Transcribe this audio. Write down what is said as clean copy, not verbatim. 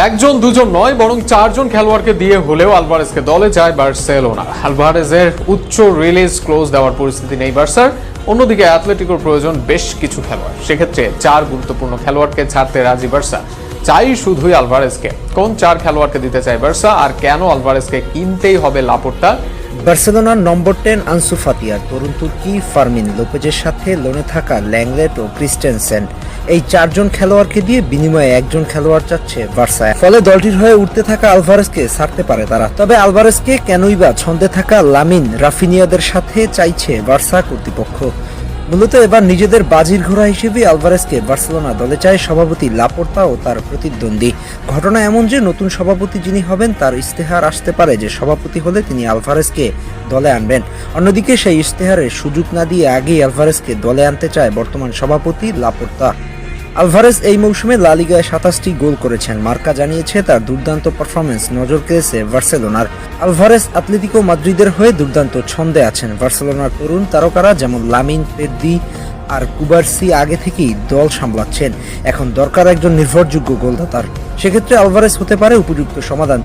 একজন দুজন নয় বরং চারজন খেলোয়াড়কে দিয়ে হলেও আলভারেজকে দলে চায় বার্সেলোনা। আলভারেজের উচ্চ রিলিজ ক্লোজ দেওয়ার পরিস্থিতি নেই বার্সার। অন্যদিকে অ্যাথলেটিকোর প্রয়োজন বেশ কিছু খেলোয়াড়, সেক্ষেত্রে চার গুরুত্বপূর্ণ খেলোয়াড়কে ছাড়তে রাজি বার্সা। চাই শুধুই আলভারেজকে। কোন চার খেলোয়াড়কে দিতে চায় বার্সা, আর কেন আলভারেজকে কিনতেই হবে লাপোর্তা? বার্সেলোনার নম্বর 10 আনসু ফাতি আর তরুণ তুর্কি ফার্মিন লোপেজের সাথে লোনে থাকা ল্যাংলেট ও ক্রিস্টেনসেন, এই চারজন খেলোয়াড়কে দিয়ে বিনিময়ে একজন খেলোয়াড় চাচ্ছে বার্সা। ফলে দলটির হয়ে উঠতে থাকা আলভারেজকে ছাড়তে পারে তারা। তবে আলভারেজকে কেনই বা ছন্দে থাকা লামিন রাফিনিয়াদের সাথে চাইছে বার্সা কর্তৃপক্ষ। মূলত এবার নিজেদের বাজির ঘোড়া হিসেবে আলভারেজকে বার্সেলোনা দলে চায় সভাপতি লাপোর্তা ও তার প্রতিদ্বন্দ্বী। ঘটনা এমন যে নতুন সভাপতি যিনি হবেন তার ইশতেহার আসতে পারে যে সভাপতি হলে তিনি আলভারেজকে দলে আনবেন। অন্যদিকে সেই ইশতেহারের সুযোগ না দিয়ে আগেই আলভারেজকে দলে আনতে চায় বর্তমান সভাপতি লাপোর্তা। আলভারেজ এই মৌসুমে লা লিগায় 27টি গোল করেছেন। মার্কা জানিয়েছে তার দুর্দান্ত পারফরমেন্স নজর কেড়েছে বার্সেলোনার। আলভারেজ আতলেতিকো মাদ্রিদের হয়ে দুর্দান্ত ছন্দে আছেন। বার্সেলোনার তরুণ তারকারা যেমন লামিন, পেদ্রি আর কুবার্সি আগে থেকেই দল সামলাচ্ছেন। এখন দরকার একজন নির্ভরযোগ্য গোলদাতার। সেক্ষেত্রে আলভারেজ হতে পারে উপযুক্ত সমাধান।